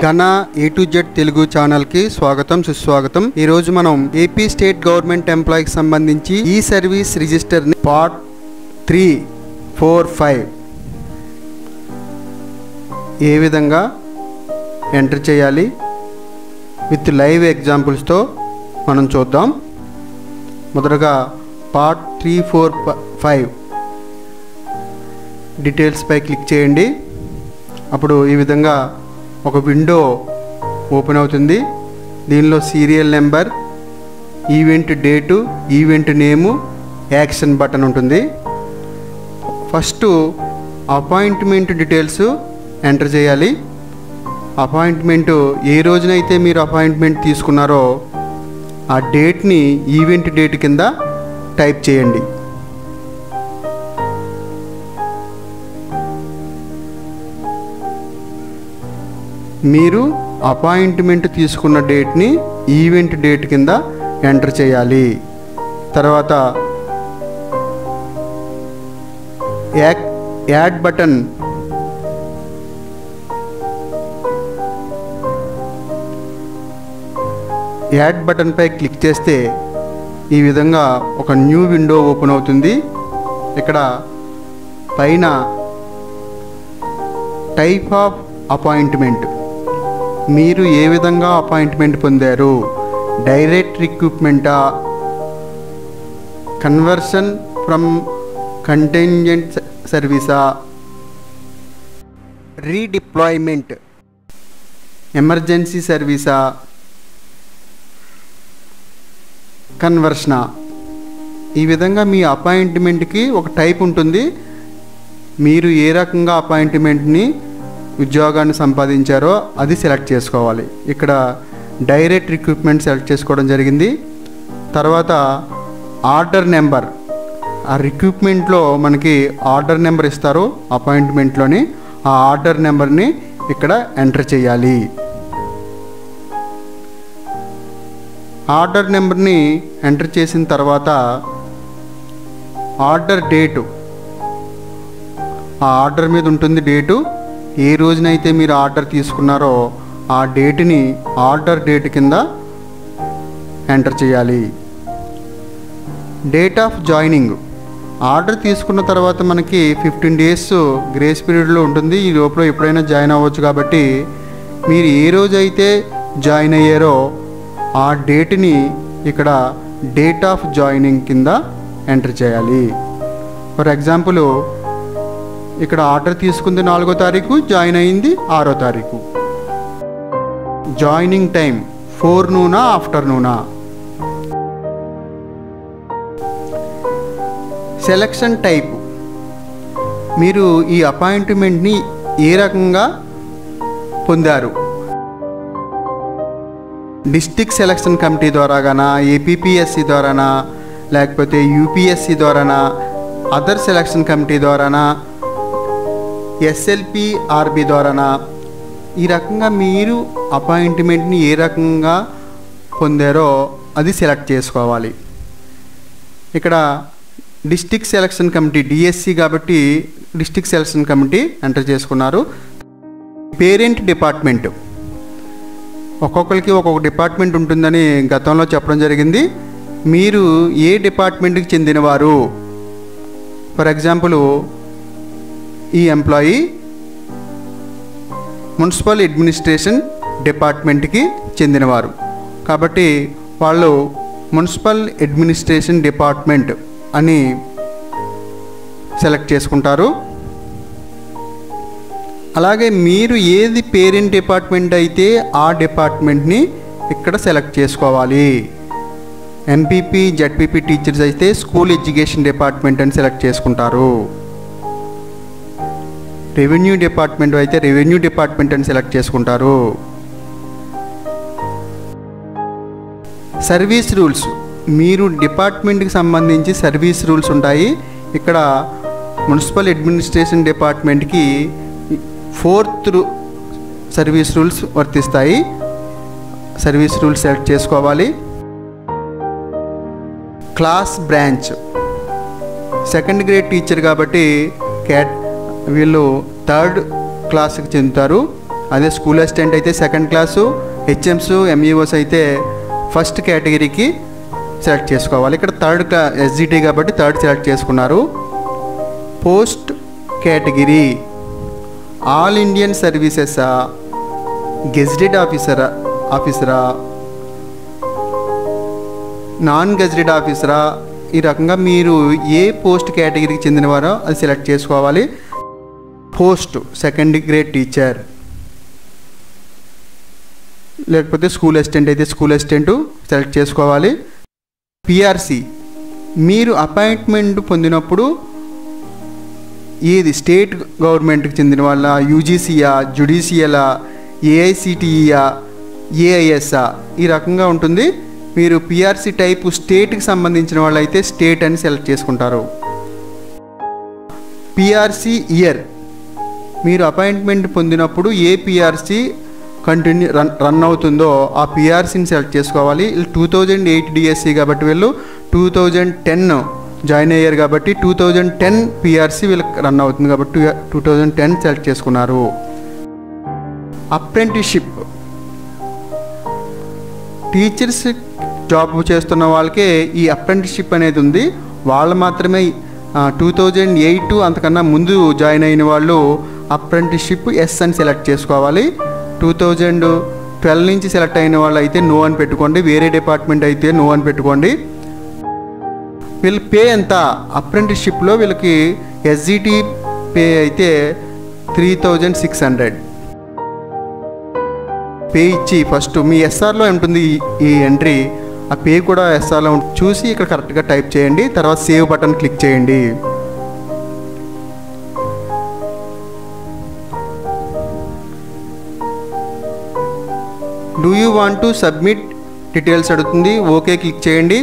ఘన A to Z Telugu channel కి స్వాగతం సుస్వాగతం। ఈ రోజు మనం ఏపీ స్టేట్ గవర్నమెంట్ ఎంప్లాయీకి సంబంధించి ఈ సర్వీస్ రిజిస్టర్ ని పార్ట్ 3, 4, 5 ఏ విధంగా ఎంటర్ చేయాలి విత్ లైవ్ ఎగ్జాంపుల్స్ తో మనం చూద్దాం। మొదటగా పార్ట్ 3, 4, 5 డీటెయిల్స్ పై క్లిక్ చేయండి। అప్పుడు ఈ విధంగా ఒక విండో ఓపెన్ అవుతుంది। దీనిలో serial number, event date, event name, action button ఉంటుంది। ఫస్ట్ అపాయింట్మెంట్ డీటెయిల్స్ ఎంటర్ చేయాలి। అపాయింట్మెంట్ ఏ రోజునైతే మీరు అపాయింట్మెంట్ తీసుకున్నారో ఆ డేట్ని ఈవెంట్ డేట్ కింద టైప్ చేయండి। మీరు అపాయింట్మెంట్ తీసుకున్న డేట్ని ఈవెంట్ డేట్ కింద ఎంటర్ చేయాలి। తర్వాత యాడ్ బటన్ పై క్లిక్ చేస్తే ఈ విధంగా ఒక న్యూ విండో ఓపెన్ అవుతుంది। ఇక్కడ పైన టైప్ ఆఫ్ అపాయింట్మెంట్, మీరు ఏ విధంగా అపాయింట్మెంట్ పొందారు, డైరెక్ట్ రిక్రూట్మెంటా, కన్వర్షన్ ఫ్రమ్ కంటింజెంట్ సర్వీసా, రీడిప్లాయ్మెంట్, ఎమర్జెన్సీ సర్వీసా, కన్వర్షనా, ఈ విధంగా మీ అపాయింట్మెంట్కి ఒక టైప్ ఉంటుంది। మీరు ఏ రకంగా అపాయింట్మెంట్ని ఉద్యోగాన్ని సంపాదించారో అది సెలెక్ట్ చేసుకోవాలి। ఇక్కడ డైరెక్ట్ రిక్రూట్మెంట్ సెలెక్ట్ చేసుకోవడం జరిగింది। తర్వాత ఆర్డర్ నెంబర్, ఆ రిక్రూట్మెంట్లో మనకి ఆర్డర్ నెంబర్ ఇస్తారు అపాయింట్మెంట్లోని, ఆ ఆర్డర్ నెంబర్ని ఇక్కడ ఎంటర్ చేయాలి। ఆర్డర్ నెంబర్ని ఎంటర్ చేసిన తర్వాత ఆర్డర్ డేటు, ఆ ఆర్డర్ మీద ఉంటుంది డేటు, ఏ రోజునైతే మీరు ఆర్డర్ తీసుకున్నారో ఆ డేట్ని ఆర్డర్ డేట్ కింద ఎంటర్ చేయాలి। డేట్ ఆఫ్ జాయినింగ్, ఆర్డర్ తీసుకున్న తర్వాత మనకి 15 డేస్ గ్రేస్ పీరియడ్లో ఉంటుంది। ఈ లోపల ఎప్పుడైనా జాయిన్ అవ్వచ్చు కాబట్టి మీరు ఏ రోజైతే జాయిన్ అయ్యారో ఆ డేట్ని ఇక్కడ డేట్ ఆఫ్ జాయినింగ్ కింద ఎంటర్ చేయాలి। ఫర్ ఎగ్జాంపుల్ ఇక్కడ ఆర్డర్ తీసుకుంది 4వ తారీఖు, జాయిన్ అయింది 6వ తారీఖు। జాయినింగ్ టైం ఫోర్నూనా ఆఫ్టర్నూనా। సెలక్షన్ టైప్, మీరు ఈ అపాయింట్మెంట్ని ఏ రకంగా పొందారు, డిస్ట్రిక్ట్ సెలక్షన్ కమిటీ ద్వారాగానా, ఏపీపీఎస్సి ద్వారానా, లేకపోతే యూపీఎస్సి ద్వారానా, అదర్ సెలక్షన్ కమిటీ ద్వారానా, SLPRB ద్వారానా, ఈ రకంగా మీరు అపాయింట్మెంట్ని ఏ రకంగా పొందారో అది సెలెక్ట్ చేసుకోవాలి। ఇక్కడ డిస్ట్రిక్ట్ సెలక్షన్ కమిటీ DSC కాబట్టి డిస్ట్రిక్ట్ సెలక్షన్ కమిటీ ఎంటర్ చేసుకున్నారు। పేరెంట్ డిపార్ట్మెంట్, ఒక్కొక్కరికి ఒక్కొక్క డిపార్ట్మెంట్ ఉంటుందని గతంలో చెప్పడం జరిగింది। మీరు ఏ డిపార్ట్మెంట్కి చెందినవారు, ఫర్ ఎగ్జాంపుల్ ఈ ఎంప్లాయీ మున్సిపల్ అడ్మినిస్ట్రేషన్ డిపార్ట్మెంట్కి చెందినవారు కాబట్టి వాళ్ళు మున్సిపల్ అడ్మినిస్ట్రేషన్ డిపార్ట్మెంట్ అని సెలెక్ట్ చేసుకుంటారు। అలాగే మీరు ఏది పేరెంట్ డిపార్ట్మెంట్ అయితే ఆ డిపార్ట్మెంట్ని ఇక్కడ సెలెక్ట్ చేసుకోవాలి। MPP, ZPP టీచర్స్ అయితే స్కూల్ ఎడ్యుకేషన్ డిపార్ట్మెంట్ అని సెలెక్ట్ చేసుకుంటారు। రెవెన్యూ డిపార్ట్మెంట్ అయితే రెవెన్యూ డిపార్ట్మెంట్ అని సెలెక్ట్ చేసుకుంటారు। సర్వీస్ రూల్స్, మీరు డిపార్ట్మెంట్కి సంబంధించి సర్వీస్ రూల్స్ ఉంటాయి। ఇక్కడ మున్సిపల్ అడ్మినిస్ట్రేషన్ డిపార్ట్మెంట్కి 4th సర్వీస్ రూల్స్ వర్తిస్తాయి। సర్వీస్ రూల్స్ సెలెక్ట్ చేసుకోవాలి। Class branch, 2nd grade teacher కాబట్టి వీళ్ళు 3rd క్లాస్కి చెందుతారు। అదే స్కూల్ అసిస్టెంట్ అయితే సెకండ్ క్లాసు, హెచ్ఎంస్ ఎంఈఓస్ అయితే ఫస్ట్ కేటగిరీకి సెలెక్ట్ చేసుకోవాలి. ఇక్కడ థర్డ్ ఎస్జిటి కాబట్టి థర్డ్ సెలెక్ట్ చేసుకున్నారు. పోస్ట్ కేటగిరీ ఆల్ ఇండియన్ సర్వీసెసా, గెజిటెడ్ ఆఫీసరా, నాన్ గెజిటెడ్ ఆఫీసరా, ఈ రకంగా మీరు ఏ పోస్ట్ కేటగిరీకి చెందినవారో అది సెలెక్ట్ చేసుకోవాలి. పోస్ట్ సెకండ్ గ్రేడ్ టీచర్, లేకపోతే స్కూల్ అసిస్టెంట్ అయితే స్కూల్ అసిస్టెంట్ సెలెక్ట్ చేసుకోవాలి. పిఆర్సి మీరు అపాయింట్మెంట్ పొందినప్పుడు ఏది స్టేట్ గవర్నమెంట్కి చెందిన వాళ్ళ, యూజీసీయా, జుడిషియలా, ఏఐసిటిఈయా, ఏఐఎస్ఆ, ఈ రకంగా ఉంటుంది. మీరు పిఆర్సి టైపు స్టేట్కి సంబంధించిన వాళ్ళైతే స్టేట్ అని సెలెక్ట్ చేసుకుంటారు. పిఆర్సి ఇయర్ మీరు అపాయింట్మెంట్ పొందినప్పుడు ఏ పిఆర్సి రన్ అవుతుందో ఆ పిఆర్సీని సెలెక్ట్ చేసుకోవాలి. 2008 డిఎస్సి కాబట్టి వీళ్ళు 2010 జాయిన్ అయ్యారు కాబట్టి 2010 పిఆర్సీ వీళ్ళకి రన్ అవుతుంది కాబట్టి 2010 సెలెక్ట్ చేసుకున్నారు. అప్రెంటిస్షిప్ టీచర్స్ జాబ్ చేస్తున్న వాళ్ళకే ఈ అప్రెంటిస్షిప్ అనేది ఉంది. వాళ్ళు మాత్రమే 2008 అంతకన్నా ముందు జాయిన్ అయిన వాళ్ళు అప్రెంటిస్షిప్ ఎస్ అని సెలెక్ట్ చేసుకోవాలి. 2012 నుంచి సెలెక్ట్ అయిన వాళ్ళు అయితే నో అని పెట్టుకోండి. వేరే డిపార్ట్మెంట్ అయితే నో అని పెట్టుకోండి. వీళ్ళ పే ఎంత అప్రెంటిస్షిప్లో వీళ్ళకి ఎస్జిటి పే అయితే 3600 పే ఇచ్చి ఫస్ట్ మీ ఎస్ఆర్లో ఉంటుంది ఈ ఎంట్రీ, ఆ పే కూడా ఎస్ఆర్లో చూసి ఇక్కడ కరెక్ట్గా టైప్ చేయండి. తర్వాత సేవ్ బటన్ క్లిక్ చేయండి. Do you want to submit details అడుగుతుంది, ఓకే క్లిక్ చేయండి.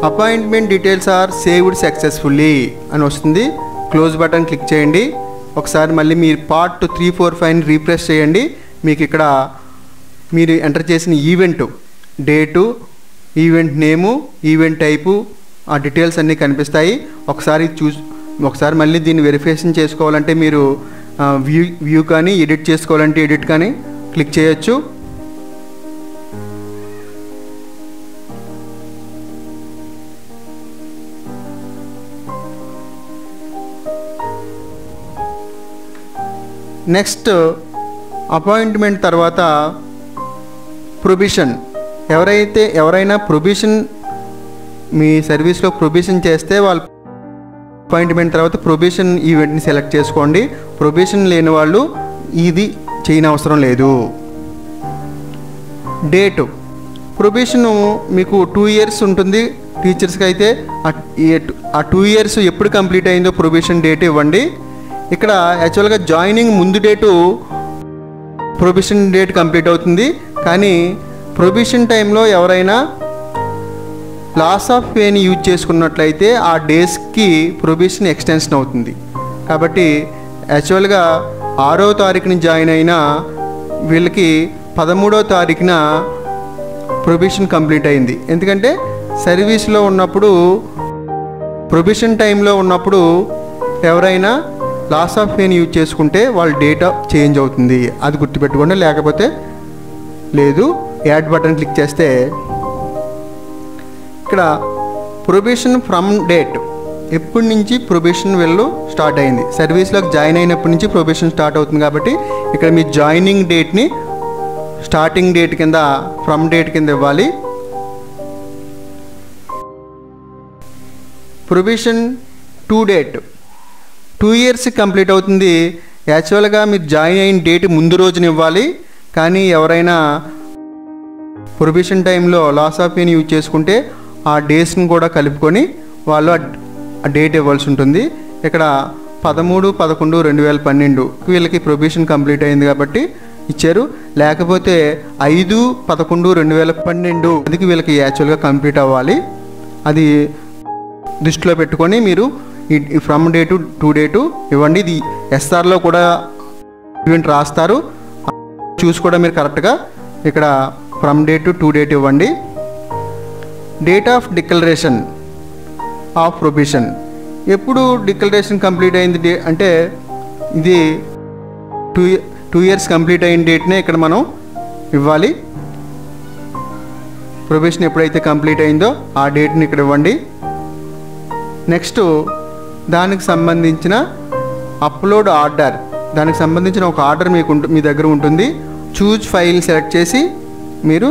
Appointment details are saved successfully అని వస్తుంది. క్లోజ్ బటన్ క్లిక్ చేయండి. ఒకసారి మళ్ళీ మీరు పార్ట్ 3, 4, 5 రీప్రెస్ చేయండి. మీకు ఇక్కడ మీరు ఎంటర్ చేసిన ఈవెంట్ డేటు, ఈవెంట్ నేము, ఈవెంట్ టైపు, ఆ డీటెయిల్స్ అన్నీ కనిపిస్తాయి. ఒకసారి మళ్ళీ దీన్ని వెరిఫికేషన్ చేసుకోవాలంటే మీరు వ్యూ కానీ, ఎడిట్ చేసుకోవాలంటే ఎడిట్ కానీ క్లిక్ చేయొచ్చు. నెక్స్ట్ అపాయింట్మెంట్ తర్వాత ప్రొబిషన్, ఎవరైనా ప్రొబిషన్ మీ సర్వీస్లో ప్రొబిషన్ చేస్తే వాళ్ళు అపాయింట్మెంట్ తర్వాత ప్రొబిషన్ ఈవెంట్ని సెలెక్ట్ చేసుకోండి. ప్రొబిషన్ లేని వాళ్ళు ఇది చేయనవసరం లేదు. డేటు ప్రొబిషను మీకు 2 years ఉంటుంది. టీచర్స్కి అయితే ఆ 2 years ఎప్పుడు కంప్లీట్ అయిందో ప్రొబిషన్ డేట్ ఇవ్వండి. ఇక్కడ యాక్చువల్గా జాయినింగ్ ముందు డేటు ప్రొబిషన్ డేట్ కంప్లీట్ అవుతుంది. కానీ ప్రొబిషన్ టైంలో ఎవరైనా లాస్ ఆఫ్ పేని యూజ్ చేసుకున్నట్లయితే ఆ డేస్కి ప్రొబిషన్ ఎక్స్టెన్షన్ అవుతుంది. కాబట్టి యాక్చువల్గా 6వ తారీఖున జాయిన్ అయిన వీళ్ళకి 13వ తారీఖున ప్రొబిషన్ కంప్లీట్ అయింది. ఎందుకంటే సర్వీస్లో ఉన్నప్పుడు ప్రొబిషన్ టైంలో ఉన్నప్పుడు ఎవరైనా లాస్ ఆఫ్ పేని యూజ్ చేసుకుంటే వాళ్ళ డేటా చేంజ్ అవుతుంది, అది గుర్తుపెట్టుకోండి. లేకపోతే లేదు. యాడ్ బటన్ క్లిక్ చేస్తే ఇక్కడ ప్రొబేషన్ ఫ్రమ్ డేట్, ఎప్పటి నుంచి ప్రొబేషన్ వెళ్ళు స్టార్ట్ అయింది, సర్వీస్లోకి జాయిన్ అయినప్పటి నుంచి ప్రొబేషన్ స్టార్ట్ అవుతుంది. కాబట్టి ఇక్కడ మీ జాయినింగ్ డేట్ని స్టార్టింగ్ డేట్ కింద, ఫ్రమ్ డేట్ కింద ఇవ్వాలి. Probation to date 2 years complete అవుతుంది. యాక్చువల్గా మీరు జాయిన్ అయిన డేట్ ముందు రోజున ఇవ్వాలి. కానీ ఎవరైనా ప్రొబేషన్ టైంలో లాస్ ఆఫ్ పేని యూజ్ చేసుకుంటే ఆ డేస్ని కూడా కలుపుకొని వాళ్ళు ఆ డేట్ ఇవ్వాల్సి ఉంటుంది. ఇక్కడ 13/11/2012 వీళ్ళకి ప్రొబేషన్ కంప్లీట్ అయింది కాబట్టి ఇచ్చారు. లేకపోతే 5/11/2012 అదికి వీళ్ళకి యాక్చువల్గా కంప్లీట్ అవ్వాలి. అది దృష్టిలో పెట్టుకొని మీరు ఈ ఫ్రమ్ డేటు టు డేటు ఇవ్వండి. ఇది ఎస్ఆర్లో కూడా ఈవెంట్ రాస్తారు, చూసి కూడా మీరు కరెక్ట్గా ఇక్కడ ఫ్రమ్ డేట్ టు డేట్ ఇవ్వండి. Date of declaration of prohibition ఎప్పుడు డిక్లరేషన్ కంప్లీట్ అయింది అంటే ఇది 2 years కంప్లీట్ అయిన డేట్నే ఇక్కడ మనం ఇవ్వాలి. ప్రొబేషన్ ఎప్పుడైతే కంప్లీట్ అయిందో ఆ డేట్ని ఇక్కడ ఇవ్వండి. నెక్స్ట్ దానికి సంబంధించిన అప్లోడ్ ఆర్డర్, దానికి సంబంధించిన ఒక ఆర్డర్ మీ దగ్గర ఉంటుంది. చూజ్ ఫైల్ సెలెక్ట్ చేసి మీరు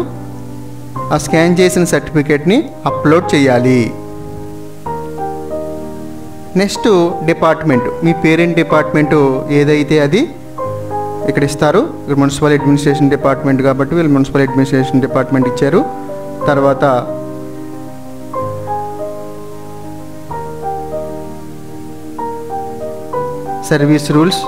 ఆ స్కాన్ చేసిన సర్టిఫికేట్ని అప్లోడ్ చేయాలి. నెక్స్ట్ డిపార్ట్మెంట్, మీ పేరెంట్ డిపార్ట్మెంటు ఏదైతే అది ఇక్కడ ఇస్తారు. ఇక్కడ మున్సిపల్ అడ్మినిస్ట్రేషన్ డిపార్ట్మెంట్ కాబట్టి వీళ్ళు మున్సిపల్ అడ్మినిస్ట్రేషన్ డిపార్ట్మెంట్ ఇచ్చారు. తర్వాత service rules,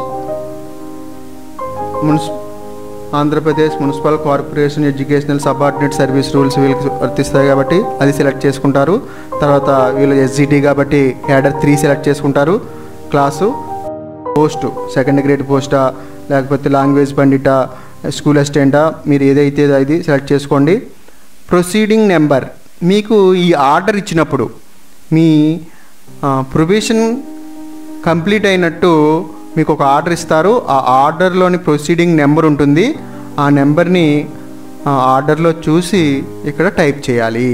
Andhra Pradesh municipal corporation educational subordinate service rules వీళ్ళకి వర్తిస్తాయి కాబట్టి అది సెలెక్ట్ చేసుకుంటారు. తర్వాత వీళ్ళు ఎస్జిటి కాబట్టి క్యాడర్ 3 సెలెక్ట్ చేసుకుంటారు. క్లాసు, పోస్టు, 2nd grade పోస్టా లేకపోతే లాంగ్వేజ్ పండిటా, స్కూల్ అసిస్టెంటా, మీరు ఏదైతే అది సెలెక్ట్ చేసుకోండి. ప్రొసీడింగ్ నెంబర్, మీకు ఈ ఆర్డర్ ఇచ్చినప్పుడు మీ ప్రొబేషన్ కంప్లీట్ అయినట్టు మీకు ఒక ఆర్డర్ ఇస్తారు. ఆ ఆర్డర్లోని ప్రొసీడింగ్ నెంబర్ ఉంటుంది. ఆ నెంబర్ని ఆ ఆర్డర్లో చూసి ఇక్కడ టైప్ చేయాలి.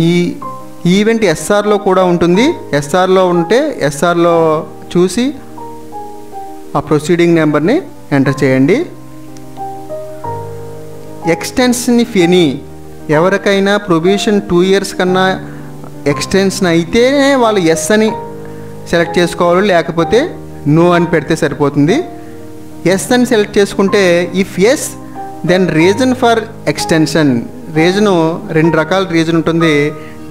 ఈ ఈవెంట్ ఎస్ఆర్లో కూడా ఉంటుంది. ఎస్ఆర్లో ఉంటే ఎస్ఆర్లో చూసి ఆ ప్రొసీడింగ్ నెంబర్ని ఎంటర్ చేయండి. ఎక్స్టెన్షన్ ఇఫ్ ఎనీ, ఎవరికైనా ప్రొబేషన్ 2 years కన్నా ఎక్స్టెన్షన్ అయితేనే వాళ్ళు ఎస్ అని సెలెక్ట్ చేసుకోవాలి, లేకపోతే నో అని పెడితే సరిపోతుంది. ఎస్ అని సెలెక్ట్ చేసుకుంటే if yes then reason for extension, reason 2 రకాల రీజన్ ఉంటుంది.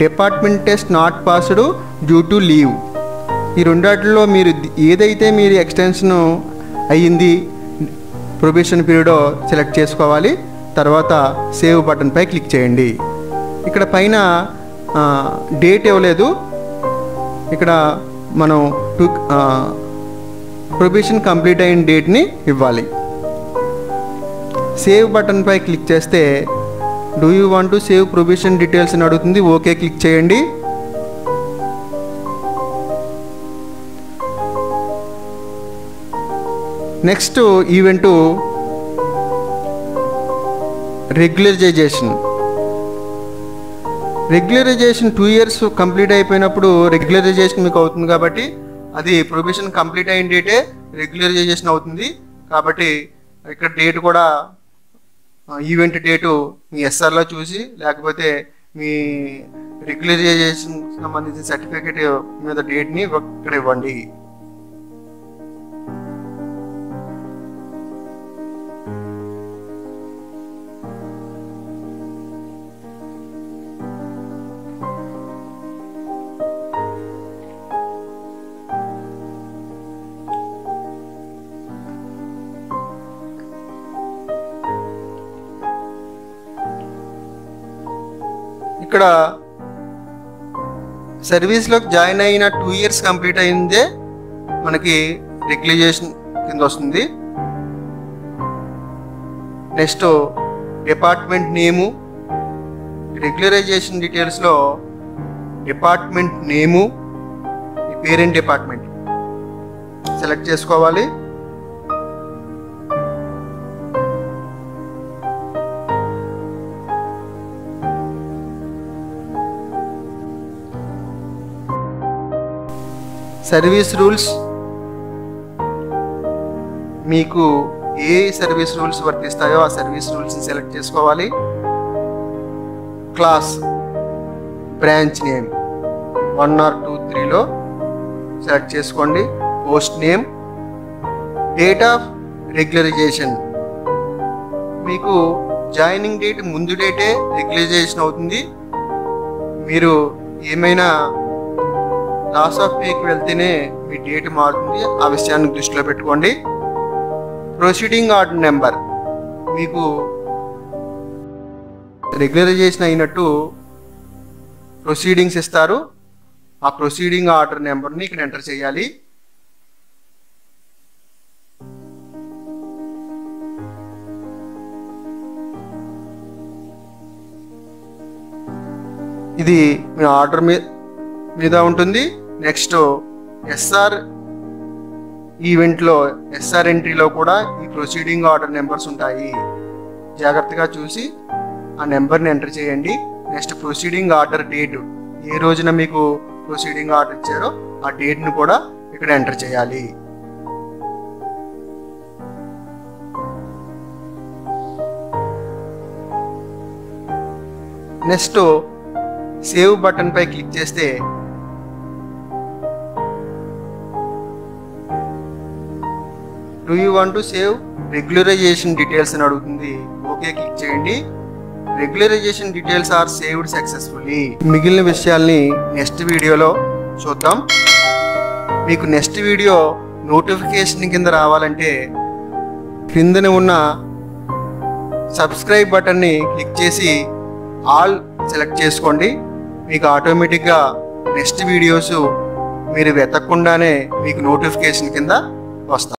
Department test not passed due to leave, ఈ 2 వాటిల్లో మీరు ఏదైతే మీరు ఎక్స్టెన్షన్ అయ్యింది ప్రొబేషన్ పీరియడ్ సెలెక్ట్ చేసుకోవాలి. తర్వాత సేవ్ బటన్పై క్లిక్ చేయండి. ఇక్కడ పైన డేట్ ఇవ్వలేదు, ఇక్కడ మనం ప్రొబేషన్ కంప్లీట్ అయిన డేట్ని ఇవ్వాలి. సేవ్ బటన్పై క్లిక్ చేస్తే do you want to save probation details అని అడుగుతుంది. ఓకే క్లిక్ చేయండి. Next event regularization. 2 years complete అయిపోయినప్పుడు రెగ్యులరైజేషన్ మీకు అవుతుంది కాబట్టి అది ప్రొబేషన్ కంప్లీట్ అయిన డేటే రెగ్యులరైజేషన్ అవుతుంది. కాబట్టి ఇక్కడ డేట్ కూడా ఈవెంట్ డేటు మీ ఎస్ఆర్లో చూసి లేకపోతే మీ రెగ్యులరైజేషన్ సంబంధించిన సర్టిఫికేట్ మీద డేట్ని ఇక్కడ ఇవ్వండి. ఇక్కడ సర్వీస్లోకి జాయిన్ అయిన 2 years కంప్లీట్ అయిందే మనకి రెగ్యులరైజేషన్ కింద వస్తుంది. నెక్స్ట్ డిపార్ట్మెంట్ నేము, రెగ్యులరైజేషన్ డీటెయిల్స్లో డిపార్ట్మెంట్ నేము, ఈ పేరెంట్ డిపార్ట్మెంట్ సెలెక్ట్ చేసుకోవాలి. సర్వీస్ రూల్స్, మీకు ఏ సర్వీస్ రూల్స్ వర్తిస్తాయో ఆ సర్వీస్ రూల్స్ని సెలెక్ట్ చేసుకోవాలి. క్లాస్, బ్రాంచ్ నేమ్ 1 or 2, 3లో సెలెక్ట్ చేసుకోండి. Post name, date of regularisation, మీకు జాయినింగ్ డేట్ ముందు డేటే రెగ్యులరైజేషన్ అవుతుంది. మీరు ఏమైనా లాస్ ఆఫ్ పేకి వెళ్తేనే మీ డేట్ మారుతుంది, ఆ విషయాన్ని దృష్టిలో పెట్టుకోండి. ప్రొసీడింగ్ ఆర్డర్ నెంబర్, మీకు రెగ్యులరైజేషన్ అయినట్టు ప్రొసీడింగ్స్ ఇస్తారు. ఆ ప్రొసీడింగ్ ఆర్డర్ నెంబర్ని ఇక్కడ ఎంటర్ చేయాలి. ఇది మీ ఆర్డర్ మీద ఉంటుంది. నెక్స్ట్ ఎస్ఆర్ ఈవెంట్లో ఎస్ఆర్ ఎంట్రీలో కూడా ఈ ప్రొసీడింగ్ ఆర్డర్ నెంబర్స్ ఉంటాయి. జాగ్రత్తగా చూసి ఆ నెంబర్ని ఎంటర్ చేయండి. నెక్స్ట్ ప్రొసీడింగ్ ఆర్డర్ డేట్, ఏ రోజున మీకు ప్రొసీడింగ్ ఆర్డర్ ఇచ్చారో ఆ డేట్ను కూడా ఇక్కడ ఎంటర్ చేయాలి. నెక్స్ట్ సేవ్ బటన్ పై క్లిక్ చేస్తే do you want to save regularization details అని అడుగుతుంది. ఓకే క్లిక్ చేయండి. Regularization details are saved successfully. మిగిలిన విషయాల్ని నెక్స్ట్ వీడియోలో చూద్దాం. మీకు నెక్స్ట్ వీడియో నోటిఫికేషన్ కింద రావాలంటే క్రిందన ఉన్న సబ్స్క్రైబ్ బటన్ని క్లిక్ చేసి ఆల్ సెలెక్ట్ చేసుకోండి. మీకు ఆటోమేటిక్గా నెక్స్ట్ వీడియోస్ మీరు వెతకకుండానే మీకు నోటిఫికేషన్ కింద వస్తాయి.